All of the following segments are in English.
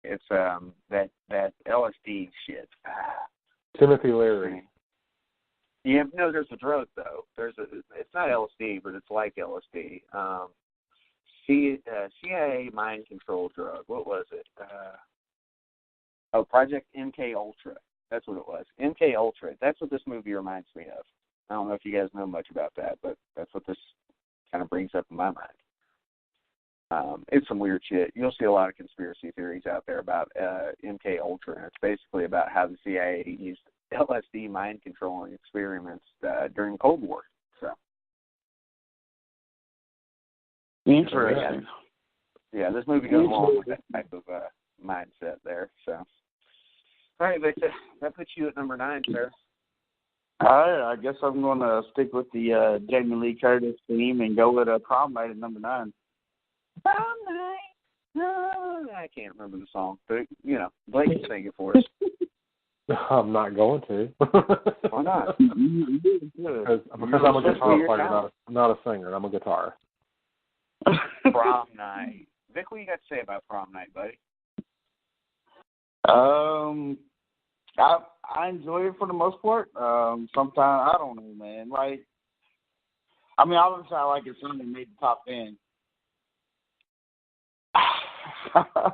It's that LSD shit. Timothy Leary. Yeah, no, there's a drug though. It's not LSD, but it's like LSD. CIA mind control drug. What was it? Project MK Ultra. That's what it was. MK Ultra. That's what this movie reminds me of. I don't know if you guys know much about that, but that's what this kind of brings up in my mind. It's some weird shit. You'll see a lot of conspiracy theories out there about MK Ultra, and it's basically about how the CIA used LSD mind controlling experiments during the Cold War. So interesting. Yeah, this movie goes along with that type of mindset there. So, all right, Victor, that puts you at number 9, sir. All right, I guess I'm going to stick with the Jamie Lee Curtis theme and go with Prom Night at number 9. Prom Night. No, I can't remember the song, but Blake can sing it for us. I'm not going to. Why not? Because I'm a guitar player, not a singer. I'm a guitarist. Prom Night. Vic, what you got to say about Prom Night, buddy? I enjoy it for the most part. Sometimes I don't know, man. Like, I mean, obviously I like it something that made the top 10. I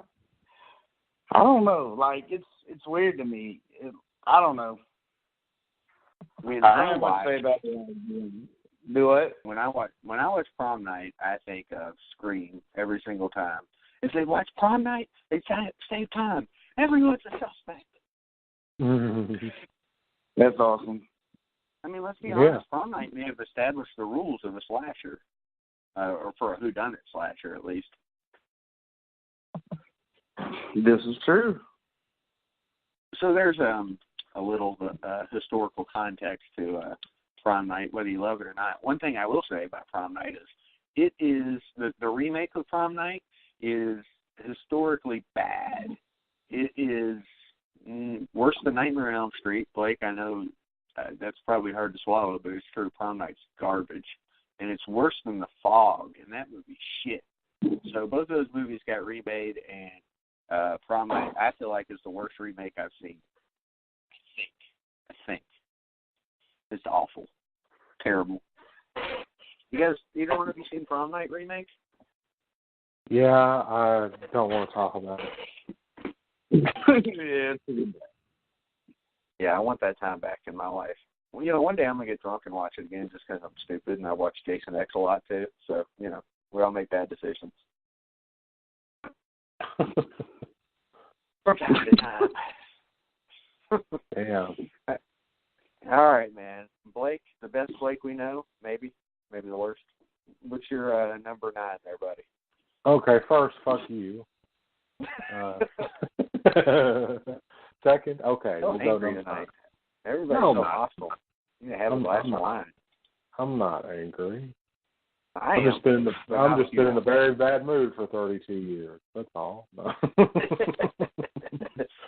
don't know. Like, it's weird to me. I don't know. I mean, I would say that. Do what? When I watch Prom Night, I think of Scream every single time. If they watch Prom Night, they save time. Everyone's a suspect. That's awesome. I mean, let's be honest. Prom Night may have established the rules of a slasher, or for a whodunit slasher, at least. This is true. So there's a little historical context to Prom Night, whether you love it or not. One thing I will say about Prom Night is it is the remake of Prom Night is historically bad. It is worse than Nightmare on Elm Street. Blake, I know that's probably hard to swallow, but it's true. Prom Night's garbage. And it's worse than The Fog, and that movie's shit. So both of those movies got remade, and Prom Night, I feel like, is the worst remake I've seen. I think. It's awful. Terrible. You guys, either one of you seen Prom Night remake? Yeah, I don't want to talk about it. Yeah, I want that time back in my life. Well, one day I'm going to get drunk and watch it again just because I'm stupid, and I watch Jason X a lot too. So, we all make bad decisions. From time to time. Damn. All right, man. Blake, the best Blake we know, maybe the worst. What's your number 9 there, buddy? Okay, first, fuck you. Second, okay. We'll go number 9. Everybody's so hostile. You have a glass of wine. I'm not angry. I'm just been in a very bad mood for 32 years. That's all. No.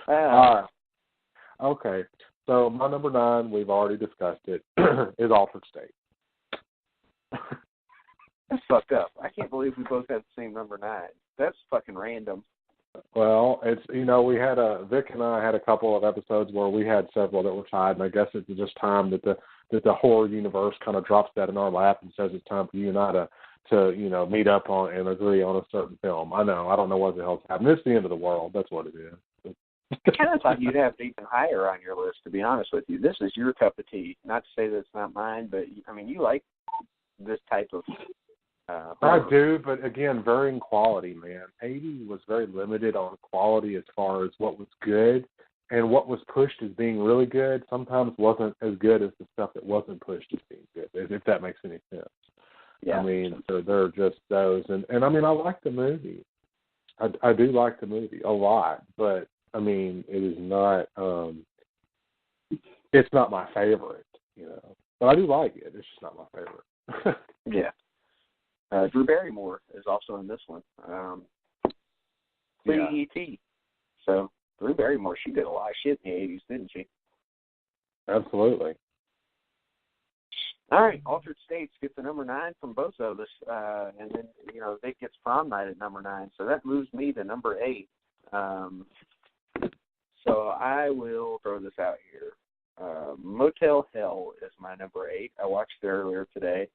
All right. Okay. So my number 9, we've already discussed it, is Altered State. That's fucked up. I can't believe we both had the same number 9. That's fucking random. Well, it's Vic and I had a couple of episodes where we had several that were tied, and I guess it's just time that the horror universe kind of drops that in our lap and says it's time for you and I to meet up on and agree on a certain film. I know. I don't know what the hell's happening. It's the end of the world. That's what it is. I kind of thought you'd have it even higher on your list, to be honest with you. This is your cup of tea. Not to say that it's not mine, but, I mean, you like this type of I do, but again, varying quality, man. 80 was very limited on quality as far as what was good, and what was pushed as being really good sometimes wasn't as good as the stuff that wasn't pushed as being good, if that makes any sense. Yeah. I mean, they're just those. And I mean, I like the movie. I do like the movie a lot, but, I mean, it is not, it's not my favorite, But I do like it. It's just not my favorite. Yeah. Drew Barrymore is also in this one. E.T. So, Drew Barrymore, she did a lot of shit in the 80s, didn't she? Absolutely. All right, Altered States gets the number 9 from both of us, and then, Vic gets Prom Night at number 9. So that moves me to number 8. So I will throw this out here. Motel Hell is my number 8. I watched it earlier today.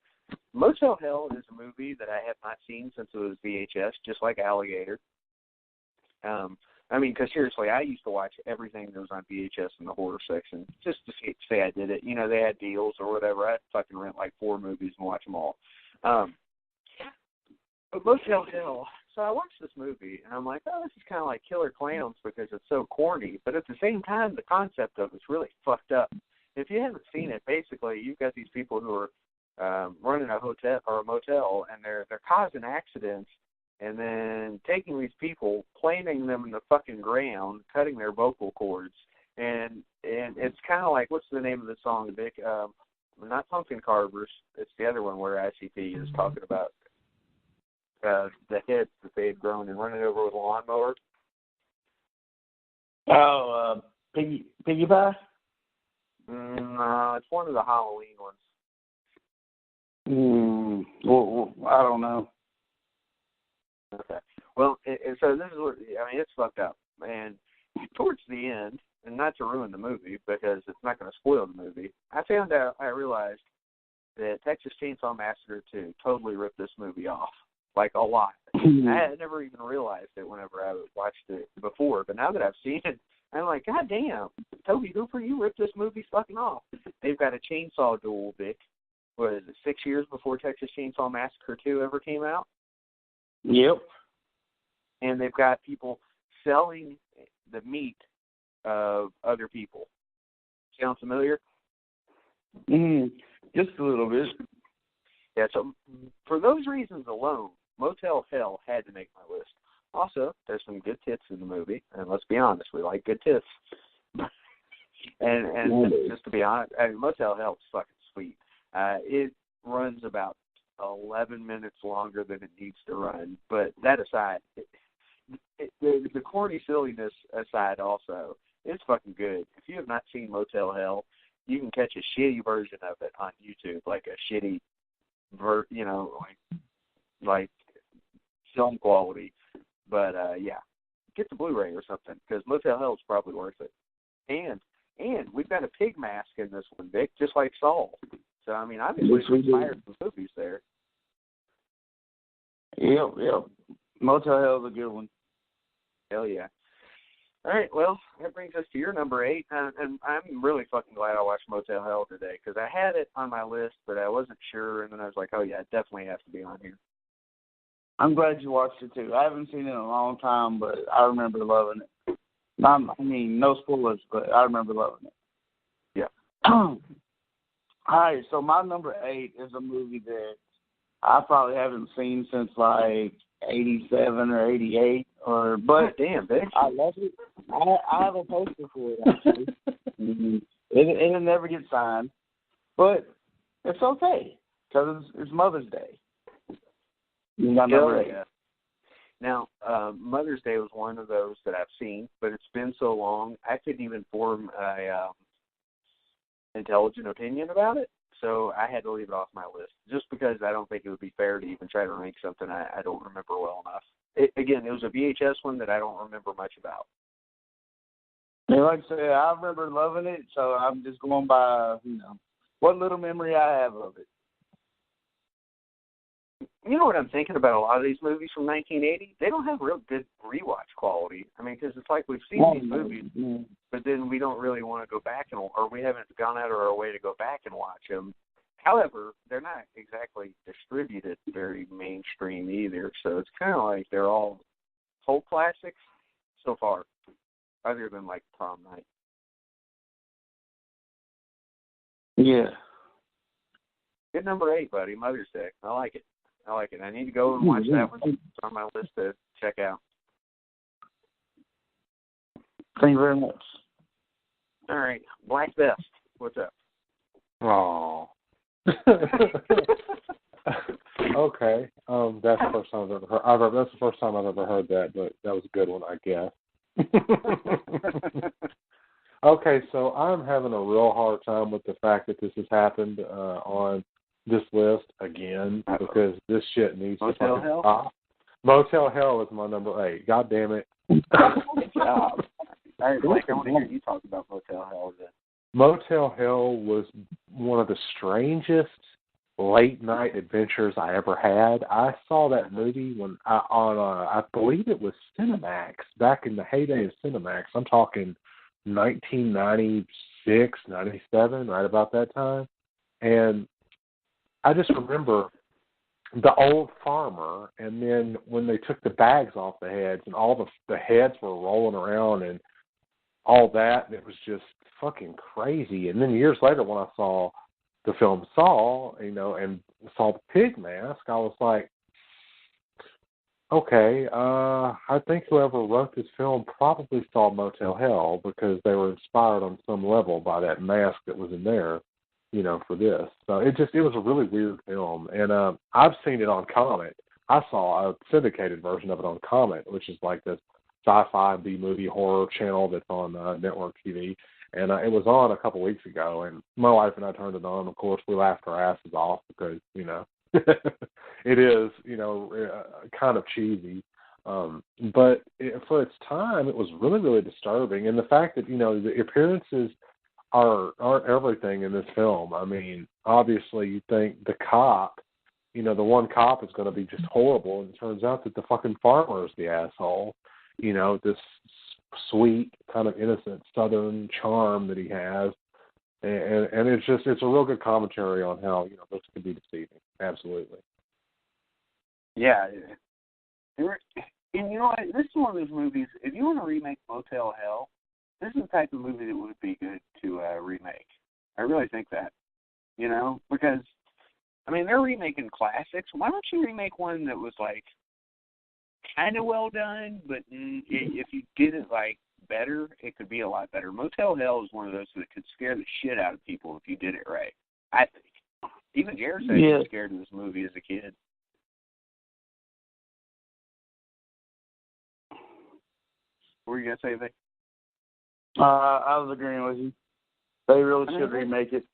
Motel Hell is a movie that I have not seen since it was VHS, just like Alligator. I mean, because seriously, I used to watch everything that was on VHS in the horror section just to say I did it. You know, they had deals or whatever. I'd fucking rent like 4 movies and watch them all. But Motel Hell, so I watched this movie, and I'm like, oh, this is kind of like Killer Clowns because it's so corny. But at the same time, the concept of it's really fucked up. If you haven't seen it, basically, you've got these people who are running a hotel or a motel, and they're causing accidents, and then taking these people, planting them in the fucking ground, cutting their vocal cords, and it's kind of like, what's the name of the song, Vic? Not Pumpkin Carvers. It's the other one where ICP is talking about the heads that they had grown and running over with a lawnmower. Oh, Piggy Pie? No, it's one of the Halloween ones. Well, I don't know. Okay. Well, so this is what, I mean, it's fucked up. And towards the end, and not to ruin the movie because it's not going to spoil the movie, I realized that Texas Chainsaw Massacre 2 totally ripped this movie off, like a lot. I had never even realized it whenever I watched it before, but now that I've seen it, I'm like, God damn, Tobe Hooper, you ripped this movie fucking off. They've got a chainsaw duel, Vic. What is it, 6 years before Texas Chainsaw Massacre 2 ever came out? Yep. And they've got people selling the meat of other people. Sound familiar? Just a little bit. Yeah, so for those reasons alone, Motel Hell had to make my list. Also, there's some good tits in the movie, and let's be honest, we like good tits. and just to be honest, I mean, Motel Hell is fucking sweet. It runs about 11 minutes longer than it needs to run, but that aside, the corny silliness aside also, it's fucking good. If you have not seen Motel Hell, you can catch a shitty version of it on YouTube, like a shitty, like film quality. But yeah, get the Blu-ray or something because Motel Hell is probably worth it. And we've got a pig mask in this one, Vic, just like Saul. So I mean, obviously, it's inspired some movies there. Yep. Motel Hell is a good one. Hell yeah. All right, well, that brings us to your number 8, and I'm really fucking glad I watched Motel Hell today because I had it on my list, but I wasn't sure, and then I was like, oh yeah, it definitely has to be on here. I'm glad you watched it too. I haven't seen it in a long time, but I remember loving it. I mean, no spoilers, but I remember loving it. Yeah. All right, so my number 8 is a movie that I probably haven't seen since like 87 or 88, but God damn, bitch. I love it. I have a poster for it actually. It'll never get signed, but it's okay because it's Mother's Day. You got number 8. Yeah. Now, Mother's Day was one of those that I've seen, but it's been so long I couldn't even form a intelligent opinion about it. So I had to leave it off my list just because I don't think it would be fair to even try to rank something I don't remember well enough. It was a VHS one that I don't remember much about. Yeah, like I said, I remember loving it, so I'm just going by, what little memory I have of it. You know what I'm thinking about a lot of these movies from 1980? They don't have real good rewatch quality. I mean, because it's like we've seen these movies, but then we don't really want to go back or we haven't gone out of our way to go back and watch them. However, they're not exactly distributed very mainstream either, so it's kind of like they're all cult classics so far, other than like Prom Night. Yeah. Good number 8, buddy. Mother's Day. I like it. I need to go and watch that one. It's on my list to check out. Thank you very much. All right. Black Vest. What's up? Oh. Okay. That's the first time I've ever heard. That's the first time I've ever heard that, but that was a good one, I guess. Okay, so I'm having a real hard time with the fact that this has happened on this list again because this shit needs to fucking stop. Motel Hell is my number 8. God damn it. Good job. All right, Blake, I want to hear you talk about Motel Hell then. Motel Hell was one of the strangest late night adventures I ever had. I saw that movie when I believe it was Cinemax, back in the heyday of Cinemax. I'm talking 1996, 97, right about that time. And I just remember the old farmer, and then when they took the bags off the heads and all the heads were rolling around and all that, and it was just fucking crazy. And then years later when I saw the film Saw, and saw the pig mask, I was like, okay, I think whoever wrote this film probably saw Motel Hell, because they were inspired on some level by that mask that was in there, for this. So it was a really weird film. And I've seen it on Comet. I saw a syndicated version of it on Comet, which is like this sci-fi B-movie horror channel that's on network TV. And it was on a couple weeks ago, and my wife and I turned it on. Of course, we laughed our asses off because, it is, kind of cheesy. But for its time, it was really, really disturbing. And the fact that, the appearances aren't everything in this film. I mean, obviously, you think the cop, the one cop is going to be just horrible, and it turns out that the fucking farmer is the asshole. This sweet, kind of innocent Southern charm that he has, and it's a real good commentary on how looks can be deceiving. Absolutely. Yeah. And you know what? This is one of those movies. If you want to remake Motel Hell, this is the type of movie that would be good to remake. I really think that. Because they're remaking classics. Why don't you remake one that was like kind of well done, but if you did it like better, it could be a lot better. Motel Hell is one of those that could scare the shit out of people if you did it right, I think. Even Jared said he was scared of this movie as a kid. What were you going to say, Vic? I was agreeing with you. They really should remake it.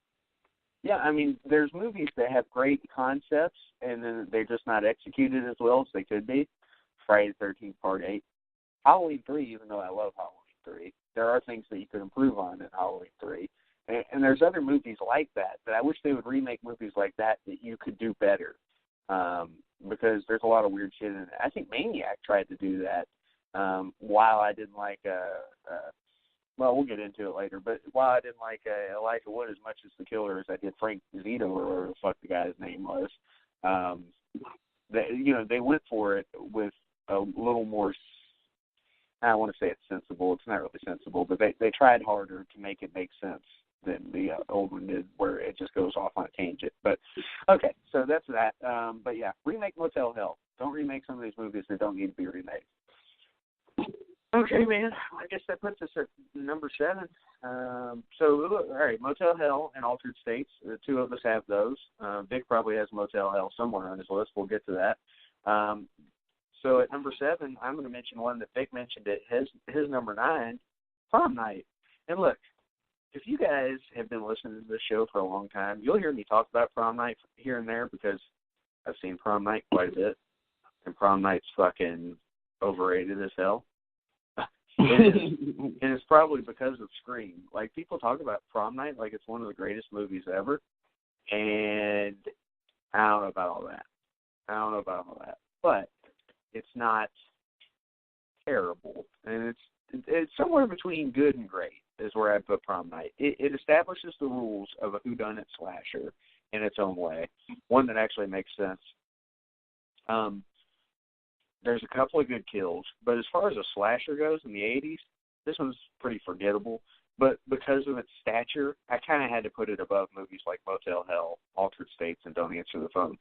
Yeah, there's movies that have great concepts, and then they're just not executed as well as they could be. Friday the 13th, Part 8. Halloween 3, even though I love Halloween 3, there are things that you could improve on in Halloween 3. And there's other movies like that I wish they would remake movies like that you could do better. Because there's a lot of weird shit in it. I think Maniac tried to do that. While I didn't like, well, we'll get into it later, but while I didn't like Elijah Wood as much as the killer as I did Frank Zito, or whatever the fuck the guy's name was, they went for it with a little more, I don't want to say it's sensible. It's not really sensible, but they tried harder to make it make sense than the old one did, where it just goes off on a tangent. But, okay, so that's that. But, yeah, remake Motel Hell. Don't remake some of these movies that don't need to be remade. Okay, man. I guess that puts us at number 7. All right, Motel Hell and Altered States. The two of us have those. Vic probably has Motel Hell somewhere on his list. We'll get to that. So at number 7, I'm going to mention one that Vic mentioned at his number 9, Prom Night. And look, if you guys have been listening to this show for a long time, you'll hear me talk about Prom Night here and there, because I've seen Prom Night quite a bit, and Prom Night's fucking overrated as hell. And it's probably because of Scream. Like, people talk about Prom Night like it's one of the greatest movies ever, and I don't know about all that. But it's not terrible, and it's somewhere between good and great is where I put Prom Night. It establishes the rules of a whodunit slasher in its own way, one that actually makes sense. There's a couple of good kills, but as far as a slasher goes in the 80s, this one's pretty forgettable. But because of its stature, I kind of had to put it above movies like Motel Hell, Altered States, and Don't Answer the Phone.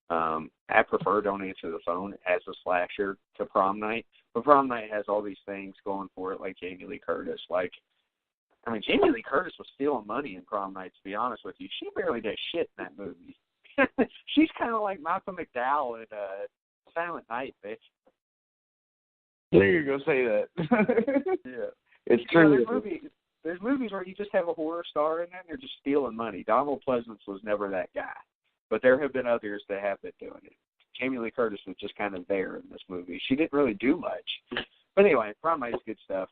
I prefer Don't Answer the Phone as a slasher to Prom Night, but Prom Night has all these things going for it, like Jamie Lee Curtis. Jamie Lee Curtis was stealing money in Prom Night, to be honest with you. She barely does shit in that movie. She's kind of like Malcolm McDowell in Silent Night, bitch. There you go, say that. Yeah. It's true. There's movies where you just have a horror star in there and they're just stealing money. Donald Pleasance was never that guy. But there have been others that have been doing it. Jamie Lee Curtis was just kind of there in this movie. She didn't really do much, But anyway, Prom Night is good stuff.